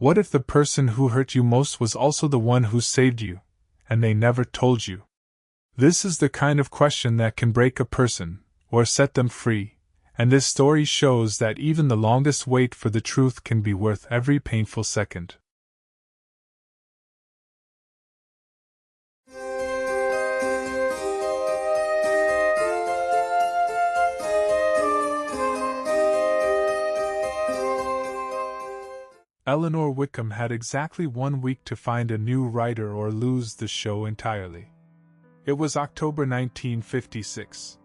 What if the person who hurt you most was also the one who saved you, and they never told you? This is the kind of question that can break a person, or set them free, and this story shows that even the longest wait for the truth can be worth every painful second. Eleanor Wickham had exactly 1 week to find a new writer or lose the show entirely. It was October 1956.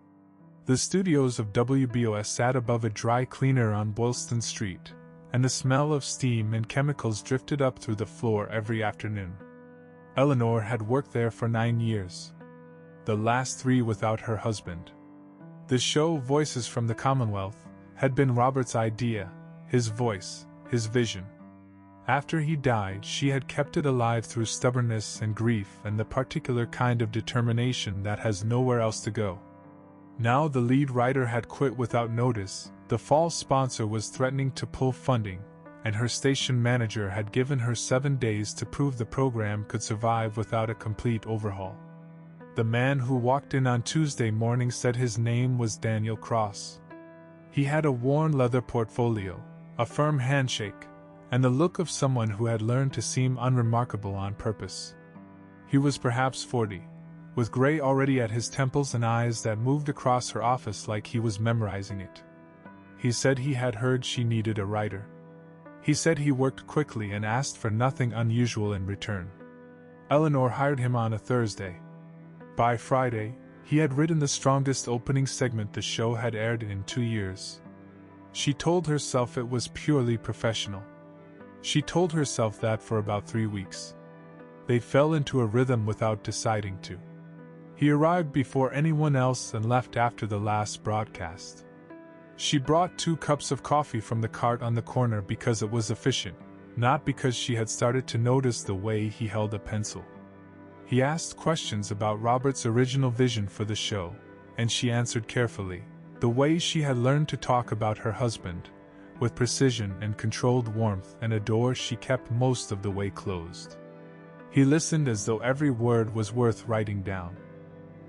The studios of WBOS sat above a dry cleaner on Boylston Street, and the smell of steam and chemicals drifted up through the floor every afternoon. Eleanor had worked there for 9 years. The last 3 without her husband. The show Voices from the Commonwealth had been Robert's idea, his voice, his vision. After he died, she had kept it alive through stubbornness and grief and the particular kind of determination that has nowhere else to go. Now the lead writer had quit without notice, the fall sponsor was threatening to pull funding, and her station manager had given her 7 days to prove the program could survive without a complete overhaul. The man who walked in on Tuesday morning said his name was Daniel Cross. He had a worn leather portfolio, a firm handshake, and the look of someone who had learned to seem unremarkable on purpose. He was perhaps 40, with gray already at his temples and eyes that moved across her office like he was memorizing it. He said he had heard she needed a writer. He said he worked quickly and asked for nothing unusual in return. Eleanor hired him on a Thursday. By Friday, he had written the strongest opening segment the show had aired in 2 years. She told herself it was purely professional. She told herself that for about 3 weeks. They fell into a rhythm without deciding to. He arrived before anyone else and left after the last broadcast. She brought 2 cups of coffee from the cart on the corner because it was efficient, not because she had started to notice the way he held a pencil. He asked questions about Robert's original vision for the show, and she answered carefully, the way she had learned to talk about her husband, with precision and controlled warmth, and a door she kept most of the way closed. He listened as though every word was worth writing down.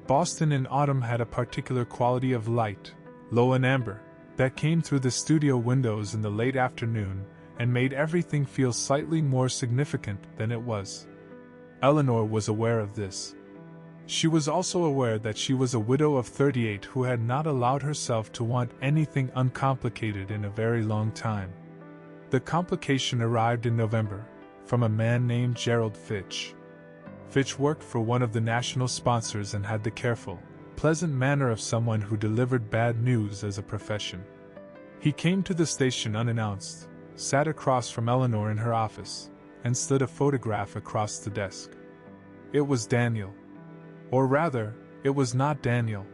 Boston in autumn had a particular quality of light, low and amber, that came through the studio windows in the late afternoon and made everything feel slightly more significant than it was. Eleanor was aware of this. She was also aware that she was a widow of 38 who had not allowed herself to want anything uncomplicated in a very long time. The complication arrived in November, from a man named Gerald Fitch. Fitch worked for one of the national sponsors and had the careful, pleasant manner of someone who delivered bad news as a profession. He came to the station unannounced, sat across from Eleanor in her office, and slid a photograph across the desk. It was Daniel. Or rather, it was not Daniel.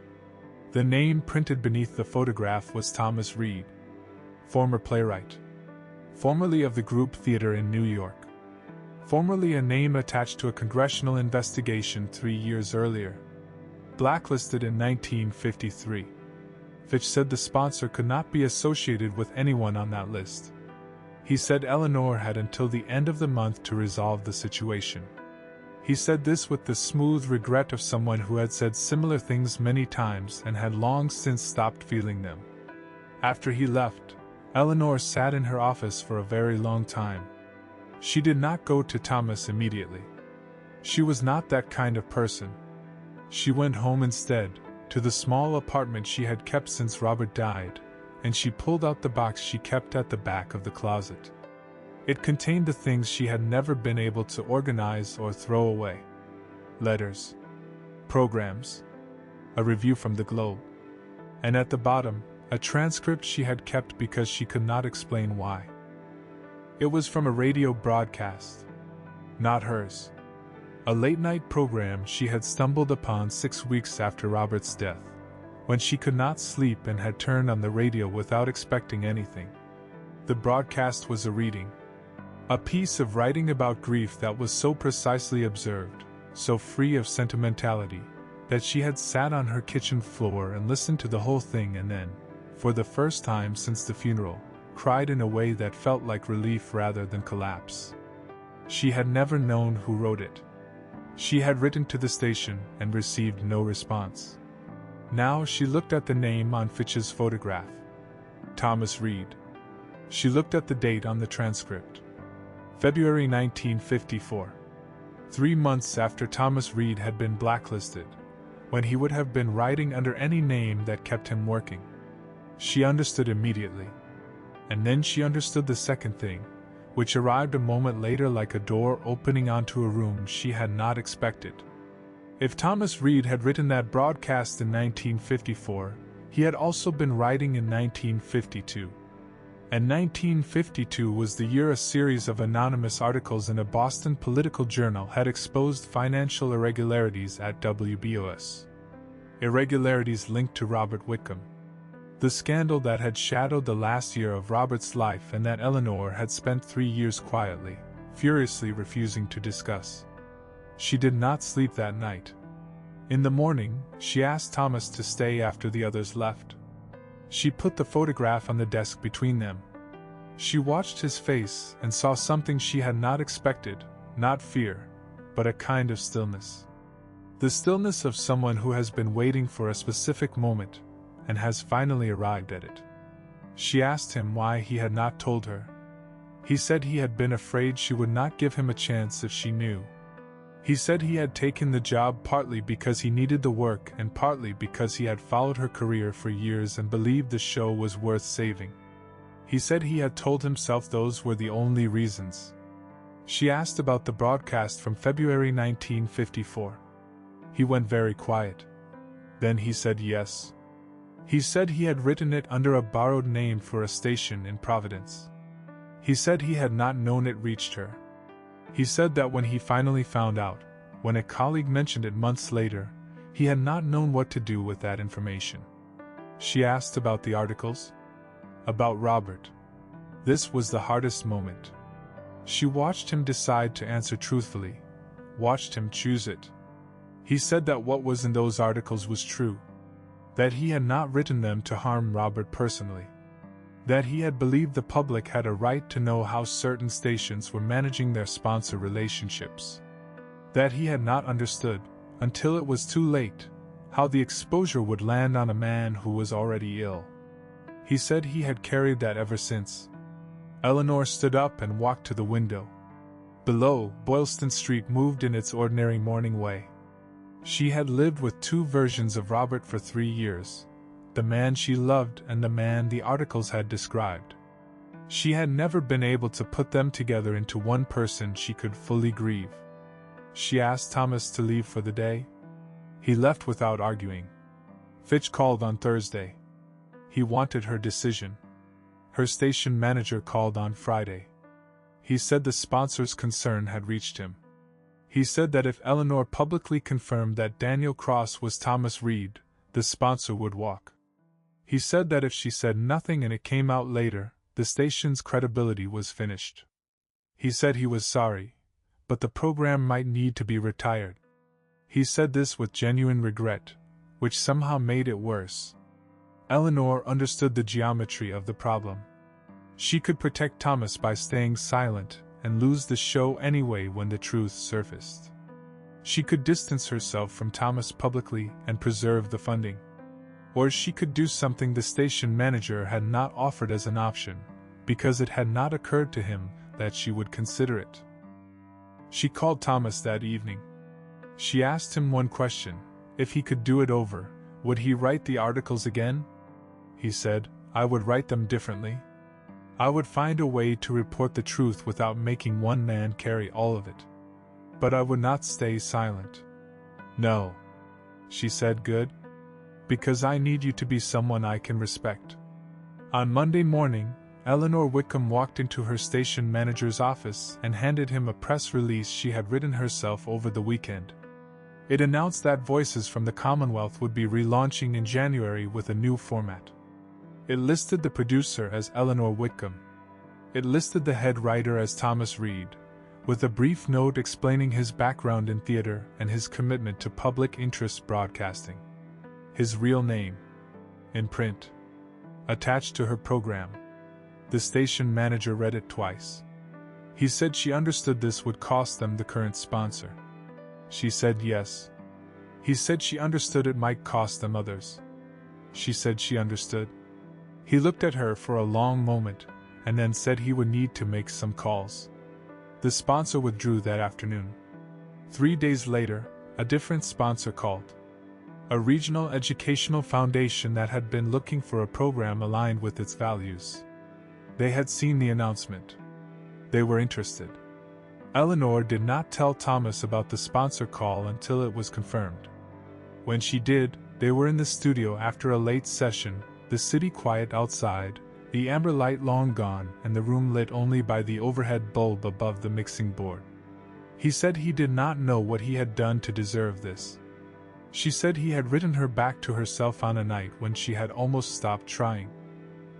The name printed beneath the photograph was Thomas Reed, former playwright. Formerly of the Group Theater in New York. Formerly a name attached to a congressional investigation 3 years earlier. Blacklisted in 1953. Fitch said the sponsor could not be associated with anyone on that list. He said Eleanor had until the end of the month to resolve the situation. He said this with the smooth regret of someone who had said similar things many times and had long since stopped feeling them. After he left, Eleanor sat in her office for a very long time. She did not go to Thomas immediately. She was not that kind of person. She went home instead, to the small apartment she had kept since Robert died, and she pulled out the box she kept at the back of the closet. It contained the things she had never been able to organize or throw away. Letters, programs, a review from the Globe, and at the bottom, a transcript she had kept because she could not explain why. It was from a radio broadcast, not hers. A late-night program she had stumbled upon 6 weeks after Robert's death, when she could not sleep and had turned on the radio without expecting anything. The broadcast was a reading. A piece of writing about grief that was so precisely observed, so free of sentimentality, that she had sat on her kitchen floor and listened to the whole thing and then, for the first time since the funeral, cried in a way that felt like relief rather than collapse. She had never known who wrote it. She had written to the station and received no response. Now she looked at the name on Fitch's photograph. Thomas Reed. She looked at the date on the transcript. February 1954. 3 months after Thomas Reed had been blacklisted, when he would have been writing under any name that kept him working. She understood immediately. And then she understood the second thing, which arrived a moment later like a door opening onto a room she had not expected. If Thomas Reed had written that broadcast in 1954, he had also been writing in 1952. And 1952 was the year a series of anonymous articles in a Boston political journal had exposed financial irregularities at WBOS. Irregularities linked to Robert Whitcomb. The scandal that had shadowed the last year of Robert's life and that Eleanor had spent 3 years quietly, furiously refusing to discuss. She did not sleep that night. In the morning, she asked Thomas to stay after the others left. She put the photograph on the desk between them. She watched his face and saw something she had not expected, not fear, but a kind of stillness. The stillness of someone who has been waiting for a specific moment, and has finally arrived at it. She asked him why he had not told her. He said he had been afraid she would not give him a chance if she knew. He said he had taken the job partly because he needed the work and partly because he had followed her career for years and believed the show was worth saving. He said he had told himself those were the only reasons. She asked about the broadcast from February 1954. He went very quiet. Then he said yes. He said he had written it under a borrowed name for a station in Providence. He said he had not known it reached her. He said that when he finally found out, when a colleague mentioned it months later, he had not known what to do with that information. She asked about the articles? About Robert. This was the hardest moment. She watched him decide to answer truthfully, watched him choose it. He said that what was in those articles was true. That he had not written them to harm Robert personally. That he had believed the public had a right to know how certain stations were managing their sponsor relationships. That he had not understood, until it was too late, how the exposure would land on a man who was already ill. He said he had carried that ever since. Eleanor stood up and walked to the window. Below, Boylston Street moved in its ordinary morning way. She had lived with 2 versions of Robert for 3 years, the man she loved and the man the articles had described. She had never been able to put them together into one person she could fully grieve. She asked Thomas to leave for the day. He left without arguing. Fitch called on Thursday. He wanted her decision. Her station manager called on Friday. He said the sponsor's concern had reached him. He said that if Eleanor publicly confirmed that Daniel Cross was Thomas Reed, the sponsor would walk. He said that if she said nothing and it came out later, the station's credibility was finished. He said he was sorry, but the program might need to be retired. He said this with genuine regret, which somehow made it worse. Eleanor understood the geometry of the problem. She could protect Thomas by staying silent and lose the show anyway when the truth surfaced. She could distance herself from Thomas publicly and preserve the funding. Or she could do something the station manager had not offered as an option, because it had not occurred to him that she would consider it. She called Thomas that evening. She asked him one question: if he could do it over, would he write the articles again? He said, "I would write them differently. I would find a way to report the truth without making one man carry all of it. But I would not stay silent." "No," she said. "Good. Because I need you to be someone I can respect." On Monday morning, Eleanor Whitcomb walked into her station manager's office and handed him a press release she had written herself over the weekend. It announced that Voices from the Commonwealth would be relaunching in January with a new format. It listed the producer as Eleanor Whitcomb. It listed the head writer as Thomas Reed, with a brief note explaining his background in theater and his commitment to public interest broadcasting. His real name, in print, attached to her program. The station manager read it twice. He said she understood this would cost them the current sponsor. She said yes. He said she understood it might cost them others. She said she understood. He looked at her for a long moment, and then said he would need to make some calls. The sponsor withdrew that afternoon. 3 days later, a different sponsor called. A regional educational foundation that had been looking for a program aligned with its values. They had seen the announcement. They were interested. Eleanor did not tell Thomas about the sponsor call until it was confirmed. When she did, they were in the studio after a late session, the city quiet outside, the amber light long gone, and the room lit only by the overhead bulb above the mixing board. He said he did not know what he had done to deserve this. She said he had written her back to herself on a night when she had almost stopped trying.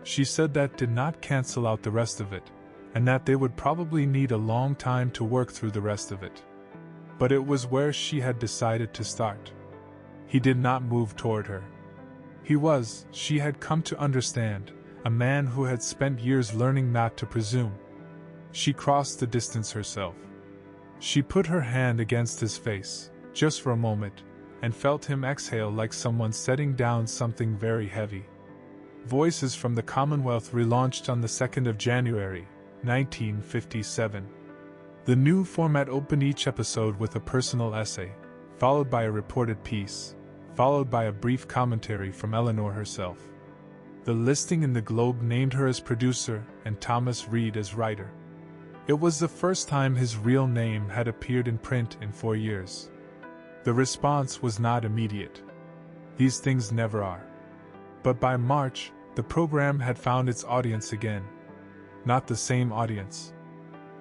She said that did not cancel out the rest of it, and that they would probably need a long time to work through the rest of it. But it was where she had decided to start. He did not move toward her. He was, she had come to understand, a man who had spent years learning not to presume. She crossed the distance herself. She put her hand against his face, just for a moment, and felt him exhale like someone setting down something very heavy. Voices from the Commonwealth relaunched on the 2nd of January, 1957. The new format opened each episode with a personal essay, followed by a reported piece, followed by a brief commentary from Eleanor herself. The listing in the Globe named her as producer and Thomas Reed as writer. It was the first time his real name had appeared in print in 4 years. The response was not immediate. These things never are. But by March, the program had found its audience again. Not the same audience.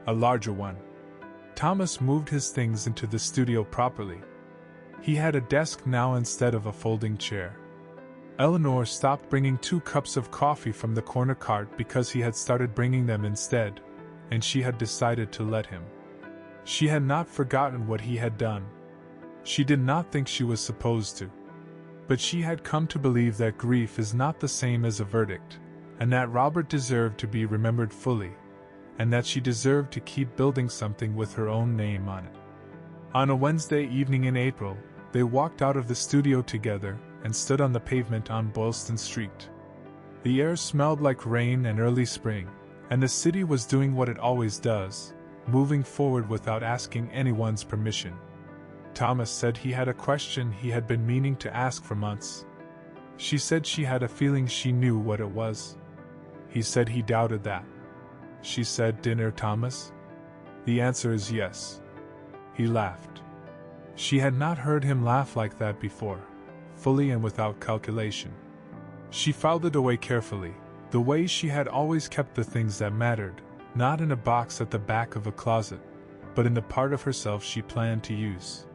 A larger one. Thomas moved his things into the studio properly. He had a desk now instead of a folding chair. Eleanor stopped bringing 2 cups of coffee from the corner cart because he had started bringing them instead, and she had decided to let him. She had not forgotten what he had done. She did not think she was supposed to. But she had come to believe that grief is not the same as a verdict, and that Robert deserved to be remembered fully, and that she deserved to keep building something with her own name on it. On a Wednesday evening in April, they walked out of the studio together and stood on the pavement on Boylston Street. The air smelled like rain and early spring, and the city was doing what it always does, moving forward without asking anyone's permission. Thomas said he had a question he had been meaning to ask for months. She said she had a feeling she knew what it was. He said he doubted that. She said, "Dinner, Thomas?" The answer is yes. He laughed. She had not heard him laugh like that before, fully and without calculation. She filed it away carefully, the way she had always kept the things that mattered, not in a box at the back of a closet, but in the part of herself she planned to use.